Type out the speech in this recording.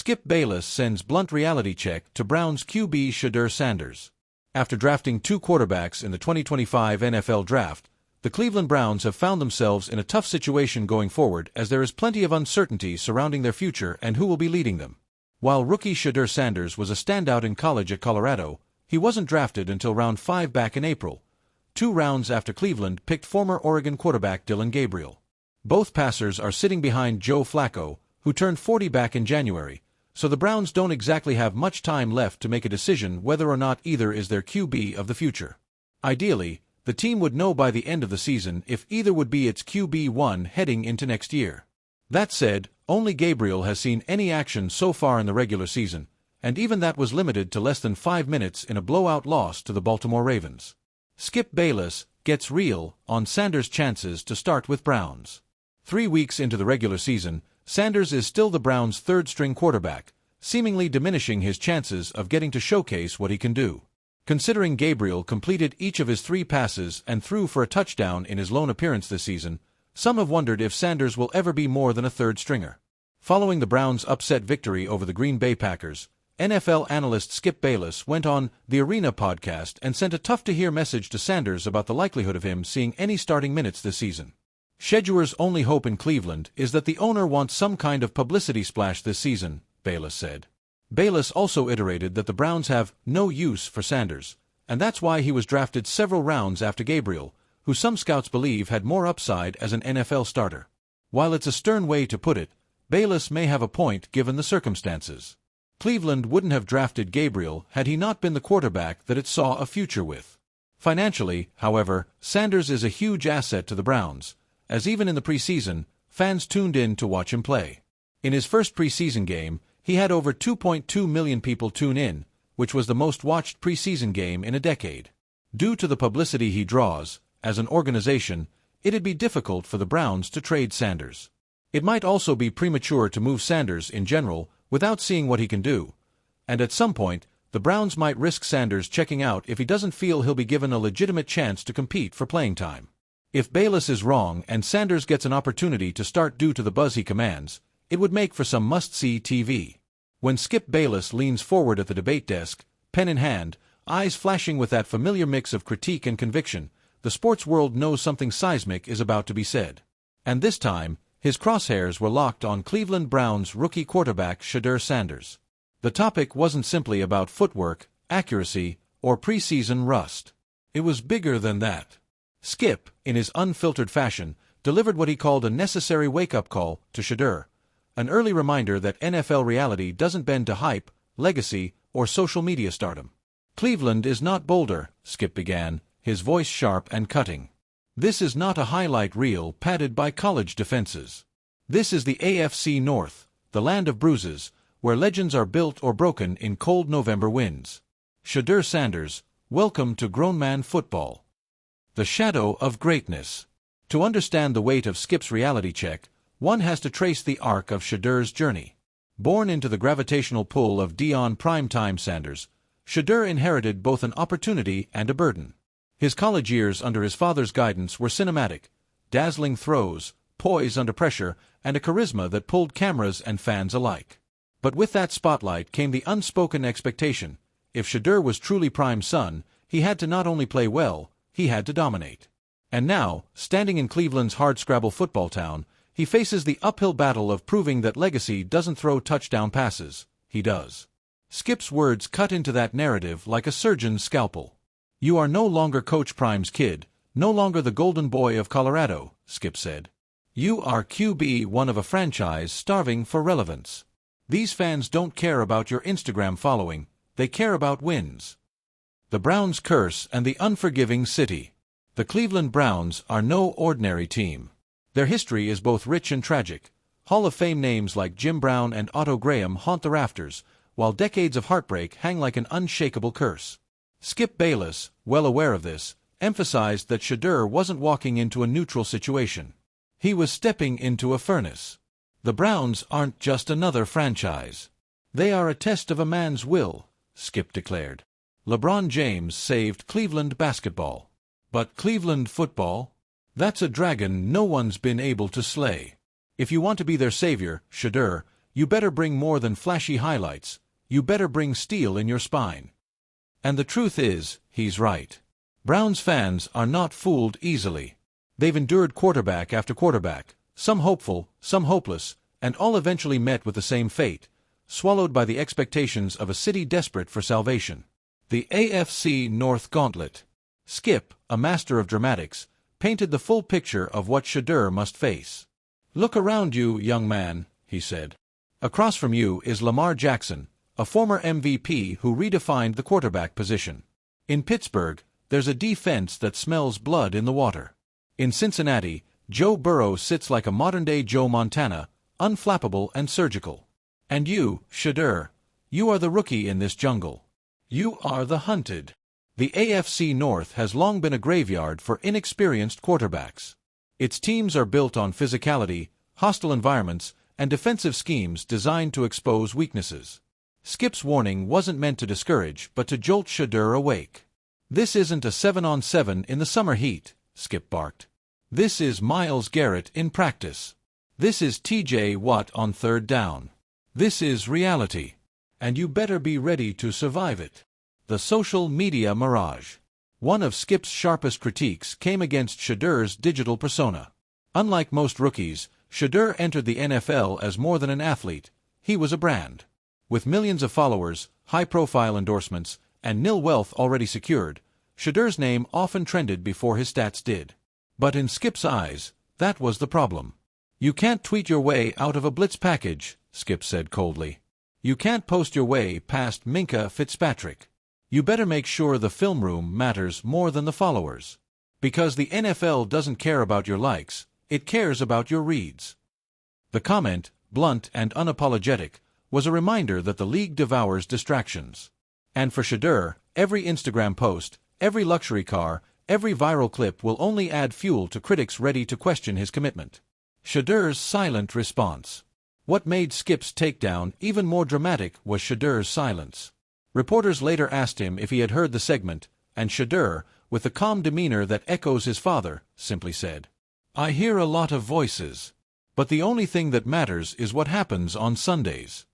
Skip Bayless sends blunt reality check to Browns QB Shedeur Sanders. After drafting 2 quarterbacks in the 2025 NFL Draft, the Cleveland Browns have found themselves in a tough situation going forward as there is plenty of uncertainty surrounding their future and who will be leading them. While rookie Shedeur Sanders was a standout in college at Colorado, he wasn't drafted until round 5 back in April, 2 rounds after Cleveland picked former Oregon quarterback Dillon Gabriel. Both passers are sitting behind Joe Flacco, who turned 40 back in January, so the Browns don't exactly have much time left to make a decision whether or not either is their QB of the future. Ideally, the team would know by the end of the season if either would be its QB1 heading into next year. That said, only Gabriel has seen any action so far in the regular season, and even that was limited to less than 5 minutes in a blowout loss to the Baltimore Ravens. Skip Bayless gets real on Sanders' chances to start with Browns. 3 weeks into the regular season, Sanders is still the Browns' third-string quarterback, seemingly diminishing his chances of getting to showcase what he can do. Considering Gabriel completed each of his 3 passes and threw for a touchdown in his lone appearance this season, some have wondered if Sanders will ever be more than a third-stringer. Following the Browns' upset victory over the Green Bay Packers, NFL analyst Skip Bayless went on the Arena podcast and sent a tough-to-hear message to Sanders about the likelihood of him seeing any starting minutes this season. Shedeur's only hope in Cleveland is that the owner wants some kind of publicity splash this season, Bayless said. Bayless also iterated that the Browns have no use for Sanders, and that's why he was drafted several rounds after Gabriel, who some scouts believe had more upside as an NFL starter. While it's a stern way to put it, Bayless may have a point given the circumstances. Cleveland wouldn't have drafted Gabriel had he not been the quarterback that it saw a future with. Financially, however, Sanders is a huge asset to the Browns, as even in the preseason, fans tuned in to watch him play. In his first preseason game, he had over 2.2 million people tune in, which was the most-watched preseason game in a decade. Due to the publicity he draws, as an organization, it'd be difficult for the Browns to trade Sanders. It might also be premature to move Sanders in general without seeing what he can do, and at some point, the Browns might risk Sanders checking out if he doesn't feel he'll be given a legitimate chance to compete for playing time. If Bayless is wrong and Sanders gets an opportunity to start due to the buzz he commands, it would make for some must-see TV. When Skip Bayless leans forward at the debate desk, pen in hand, eyes flashing with that familiar mix of critique and conviction, the sports world knows something seismic is about to be said. And this time, his crosshairs were locked on Cleveland Browns rookie quarterback Shedeur Sanders. The topic wasn't simply about footwork, accuracy, or preseason rust. It was bigger than that. Skip, in his unfiltered fashion, delivered what he called a necessary wake-up call to Shedeur, an early reminder that NFL reality doesn't bend to hype, legacy, or social media stardom. Cleveland is not Boulder, Skip began, his voice sharp and cutting. This is not a highlight reel padded by college defenses. This is the AFC North, the land of bruises, where legends are built or broken in cold November winds. Shedeur Sanders, welcome to grown man football. The shadow of greatness. To understand the weight of Skip's reality check, one has to trace the arc of Shedeur's journey. Born into the gravitational pull of Deion primetime Sanders, Shedeur inherited both an opportunity and a burden. His college years under his father's guidance were cinematic, dazzling throws, poise under pressure, and a charisma that pulled cameras and fans alike. But with that spotlight came the unspoken expectation: if Shedeur was truly Prime's son, he had to not only play well, he had to dominate. And now, standing in Cleveland's hardscrabble football town, he faces the uphill battle of proving that legacy doesn't throw touchdown passes, he does. Skip's words cut into that narrative like a surgeon's scalpel. You are no longer Coach Prime's kid, no longer the golden boy of Colorado, Skip said. You are QB1 of a franchise starving for relevance. These fans don't care about your Instagram following, they care about wins. The Browns' curse and the unforgiving city. The Cleveland Browns are no ordinary team. Their history is both rich and tragic. Hall of Fame names like Jim Brown and Otto Graham haunt the rafters, while decades of heartbreak hang like an unshakable curse. Skip Bayless, well aware of this, emphasized that Shedeur wasn't walking into a neutral situation. He was stepping into a furnace. The Browns aren't just another franchise. They are a test of a man's will, Skip declared. LeBron James saved Cleveland basketball. But Cleveland football? That's a dragon no one's been able to slay. If you want to be their savior, Shedeur, You better bring more than flashy highlights. You better bring steel in your spine. And the truth is, he's right. Browns fans are not fooled easily. They've endured quarterback after quarterback, some hopeful, some hopeless, and all eventually met with the same fate, swallowed by the expectations of a city desperate for salvation. The AFC North Gauntlet. Skip, a master of dramatics, painted the full picture of what Shedeur must face. "Look around you, young man," he said. "Across from you is Lamar Jackson, a former MVP who redefined the quarterback position. In Pittsburgh, there's a defense that smells blood in the water. In Cincinnati, Joe Burrow sits like a modern-day Joe Montana, unflappable and surgical. And you, Shedeur, you are the rookie in this jungle. You are the hunted." The AFC North has long been a graveyard for inexperienced quarterbacks. Its teams are built on physicality, hostile environments, and defensive schemes designed to expose weaknesses. Skip's warning wasn't meant to discourage, but to jolt Shedeur awake. "This isn't a 7-on-7 in the summer heat," Skip barked. "This is Myles Garrett in practice. This is TJ Watt on third down. This is reality. And you better be ready to survive it." The social media mirage. One of Skip's sharpest critiques came against Shedeur's digital persona. Unlike most rookies, Shedeur entered the NFL as more than an athlete. He was a brand. With millions of followers, high-profile endorsements, and nil wealth already secured, Shedeur's name often trended before his stats did. But in Skip's eyes, that was the problem. "You can't tweet your way out of a blitz package," Skip said coldly. "You can't post your way past Minkah Fitzpatrick. You better make sure the film room matters more than the followers. Because the NFL doesn't care about your likes, it cares about your reads." The comment, blunt and unapologetic, was a reminder that the league devours distractions. And for Shedeur, every Instagram post, every luxury car, every viral clip will only add fuel to critics ready to question his commitment. Shedeur's silent response. What made Skip's takedown even more dramatic was Shedeur's silence. Reporters later asked him if he had heard the segment, and Shedeur, with the calm demeanor that echoes his father, simply said, "I hear a lot of voices. But the only thing that matters is what happens on Sundays."